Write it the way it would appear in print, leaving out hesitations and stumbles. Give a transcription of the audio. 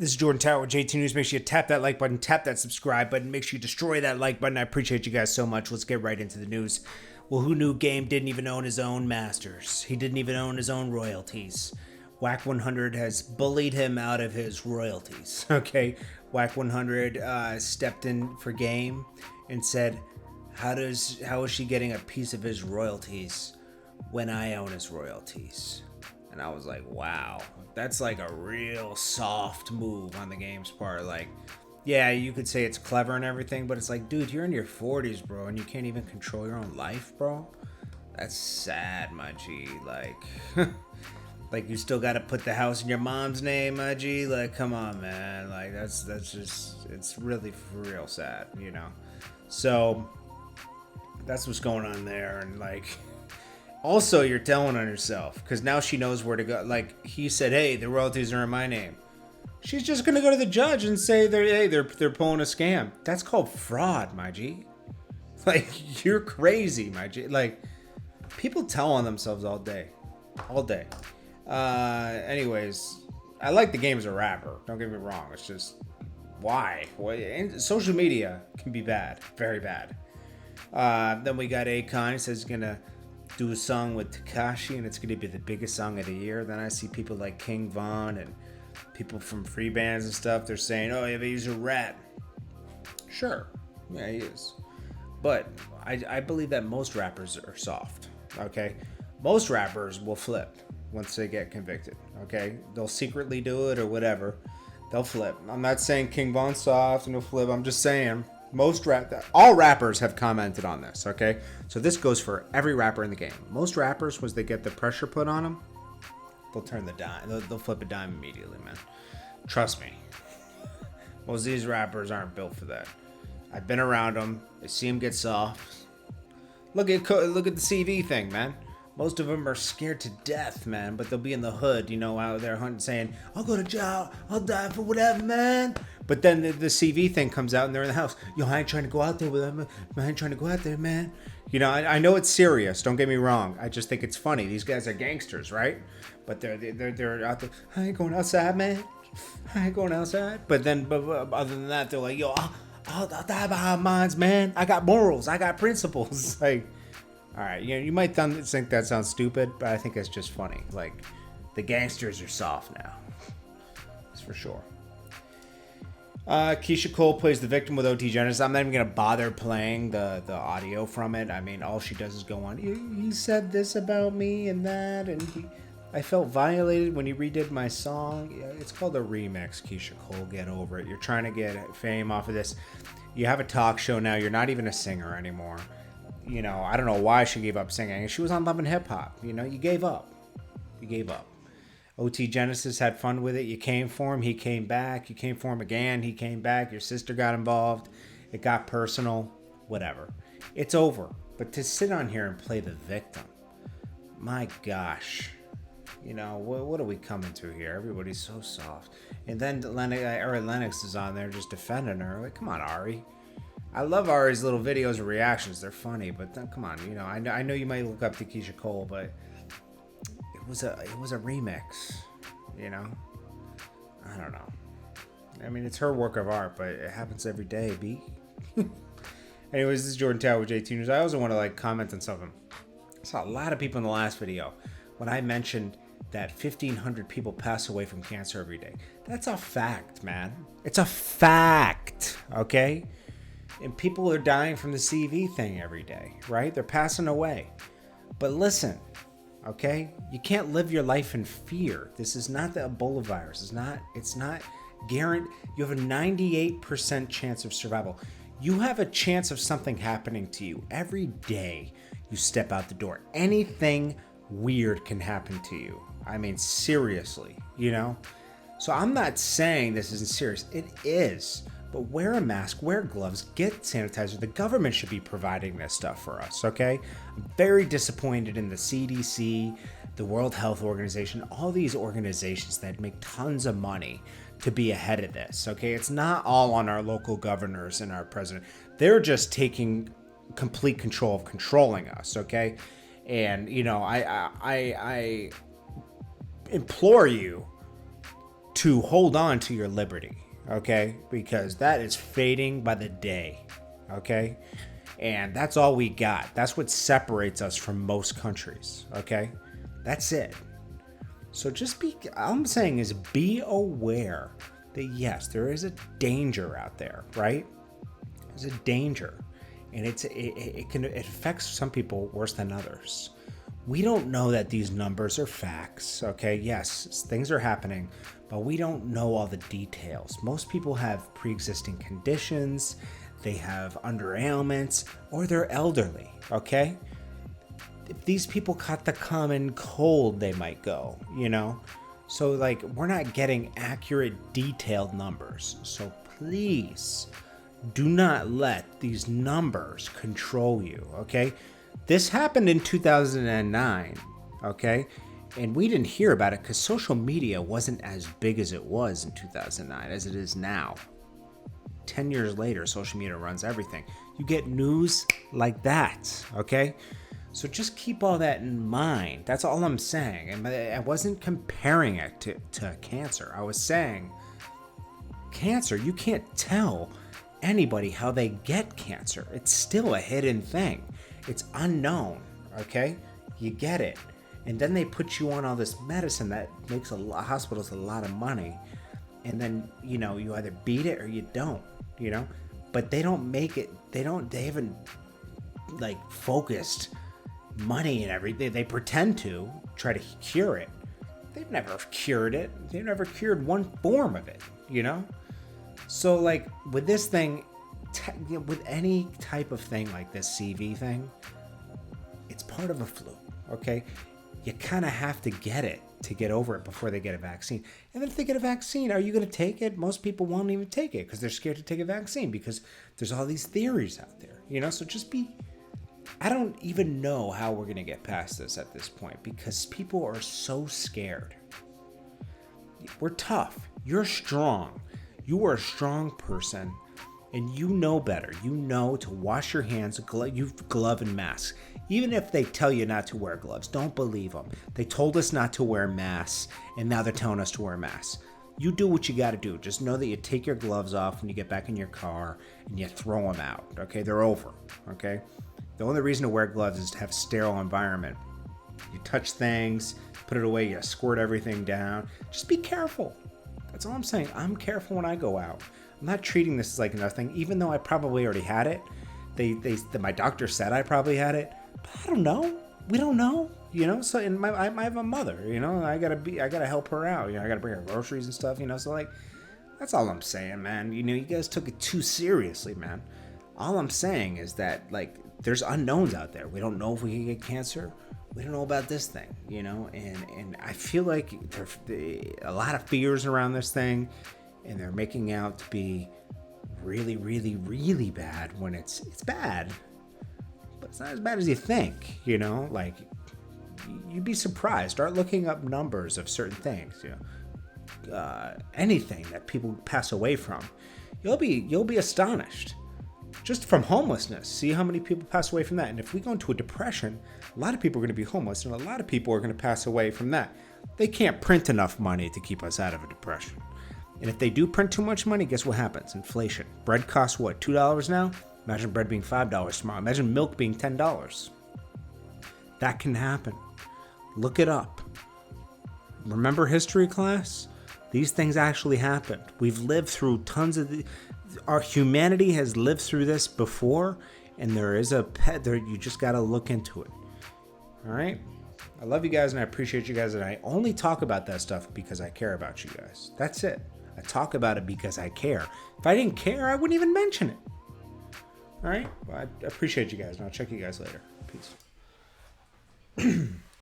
This is Jordan Tower with JT News. Make sure you tap that like button, tap that subscribe button. Make sure you destroy that like button. I appreciate you guys so much. Let's get right into the news. Well, who knew Game didn't even own his own masters? He didn't even own his own royalties. Wack 100 has bullied him out of his royalties. Okay, Wack 100 stepped in for Game and said, how is she getting a piece of his royalties when I own his royalties? And I was like, wow, that's like a real soft move on the Game's part. Like, yeah, you could say it's clever and everything, but it's like, dude, you're in your 40s, bro, and you can't even control your own life, bro. That's sad, my G. Like, like you still got to put the house in your mom's name, my G. Like, come on, man. Like, that's just, it's really for real sad, you know? So, that's what's going on there, and like... Also, you're telling on yourself, because now she knows where to go. Like, he said, hey, the royalties are in my name. She's just going to go to the judge and say, they're pulling a scam. That's called fraud, my G. Like, you're crazy, my G. Like, people tell on themselves all day. All day. Anyways, I like the Game as a rapper. Don't get me wrong. It's just, why? And social media can be bad. Very bad. Then we got Akon. He says he's going to do a song with Tekashi, and it's going to be the biggest song of the year. Then I see people like King Von and people from free bands and stuff. They're saying, oh, yeah, but he's a rat. Sure. Yeah, he is. But I believe that most rappers are soft. Okay? Most rappers will flip once they get convicted. Okay? They'll secretly do it or whatever. They'll flip. I'm not saying King Von's soft and he'll flip. I'm just saying... all rappers have commented on this, okay? So this goes for every rapper in the Game. Most rappers, once they get the pressure put on them, they'll turn the dime. They'll flip a dime immediately, man. Trust me. Most of these rappers aren't built for that. I've been around them. I see them get soft. Look at the CV thing, man. Most of them are scared to death, man. But they'll be in the hood, you know, out there hunting, saying, I'll go to jail. I'll die for whatever, man. But then the CV thing comes out and they're in the house. Yo, I ain't trying to go out there with them. I ain't trying to go out there, man. You know, I know it's serious. Don't get me wrong. I just think it's funny. These guys are gangsters, right? But they're out there. I ain't going outside, man. I ain't going outside. But other than that, they're like, yo, I'll die behind mines, man. I got morals. I got principles. Like, all right, you know, you might think that sounds stupid, but I think it's just funny. Like, the gangsters are soft now. That's for sure. Keyshia Cole plays the victim with OT Genesis. I'm not even going to bother playing the audio from it. I mean, all she does is go on, he said this about me and that, and I felt violated when he redid my song. Yeah, it's called a remix, Keyshia Cole. Get over it. You're trying to get fame off of this. You have a talk show now. You're not even a singer anymore. You know, I don't know why she gave up singing. She was on Love and Hip Hop. You know, you gave up. You gave up. OT Genesis had fun with it. You came for him. He came back. You came for him again. He came back. Your sister got involved. It got personal. Whatever. It's over. But to sit on here and play the victim, my gosh. You know, what are we coming to here? Everybody's so soft. And then Lennox is on there just defending her. Like, come on, Ari. I love Ari's little videos and reactions. They're funny. But then, come on. You know, I know you might look up to Keyshia Cole, but... It was a remix, you know? I don't know. I mean, it's her work of art, but it happens every day, B. Anyways, this is Jordan Tower with JT News. I also want to, like, comment on something. I saw a lot of people in the last video when I mentioned that 1,500 people pass away from cancer every day. That's a fact, man. It's a fact, okay? And people are dying from the CV thing every day, right? They're passing away. But listen... Okay, you can't live your life in fear. This is not the Ebola virus. It's not guaranteed. You have a 98% chance of survival. You have a chance of something happening to you every day you step out the door. Anything weird can happen to you. I mean, seriously, you know? So I'm not saying this isn't serious. It is. But wear a mask, wear gloves, get sanitizer. The government should be providing this stuff for us, okay? I'm very disappointed in the CDC, the World Health Organization, all these organizations that make tons of money to be ahead of this, okay? It's not all on our local governors and our president. They're just taking complete control of controlling us, okay? And, you know, I implore you to hold on to your liberty, okay? Because that is fading by the day, okay? And that's all we got. That's what separates us from most countries, okay? That's it. So all I'm saying is be aware that yes, there is a danger out there, right? There's a danger. And it affects some people worse than others. We don't know that these numbers are facts, okay? Yes, things are happening, but we don't know all the details. Most people have pre-existing conditions, they have under ailments, or they're elderly, okay? If these people caught the common cold, they might go, you know? So, like, we're not getting accurate, detailed numbers. So please, do not let these numbers control you, okay? This happened in 2009, okay? And we didn't hear about it because social media wasn't as big as it was in 2009 as it is now. 10 years later, social media runs everything. You get news like that, okay? So just keep all that in mind. That's all I'm saying. And I wasn't comparing it to cancer. I was saying cancer, you can't tell anybody how they get cancer. It's still a hidden thing. It's unknown, okay? You get it. And then they put you on all this medicine that makes hospitals a lot of money. And then, you know, you either beat it or you don't, you know? But they don't make it, they haven't, like, focused money and everything. They pretend to try to cure it. They've never cured it. They've never cured one form of it, you know? So, like, with this thing, with any type of thing like this CV thing, it's part of a flu, okay? You kind of have to get it to get over it before they get a vaccine. And then if they get a vaccine, are you going to take it? Most people won't even take it because they're scared to take a vaccine because there's all these theories out there, you know? So just I don't even know how we're going to get past this at this point because people are so scared. We're tough. You're strong. You are a strong person, and you know better. You know to wash your hands, glove and mask. Even if they tell you not to wear gloves, don't believe them. They told us not to wear masks, and now they're telling us to wear masks. You do what you got to do. Just know that you take your gloves off when you get back in your car, and you throw them out, okay? They're over, okay? The only reason to wear gloves is to have a sterile environment. You touch things, put it away, you squirt everything down. Just be careful. That's all I'm saying. I'm careful when I go out. I'm not treating this as like nothing, even though I probably already had it. My doctor said I probably had it, but I don't know. We don't know, you know. So, and I have a mother, you know. I gotta help her out. You know, I gotta bring her groceries and stuff, you know. So, like, that's all I'm saying, man. You know, you guys took it too seriously, man. All I'm saying is that, like, there's unknowns out there. We don't know if we can get cancer. We don't know about this thing, you know, and I feel like there's a lot of fears around this thing, and they're making out to be really, really, really bad when it's bad, but it's not as bad as you think, you know. Like, you'd be surprised. Start looking up numbers of certain things, you know, anything that people pass away from. You'll be astonished. Just from homelessness, see how many people pass away from that. And if we go into a depression, a lot of people are going to be homeless, and a lot of people are going to pass away from that. They can't print enough money to keep us out of a depression. And if they do print too much money, guess what happens? Inflation. Bread costs what, $2 now? Imagine bread being $5 tomorrow. Imagine milk being $10. That can happen. Look it up. Remember history class? These things actually happened. We've lived through tons of our humanity has lived through this before, and there is a pet there. You just got to look into it. All right. I love you guys, and I appreciate you guys, and I only talk about that stuff because I care about you guys. That's it. I talk about it because I care. If I didn't care, I wouldn't even mention it. All right. Well, I appreciate you guys, and I'll check you guys later. Peace.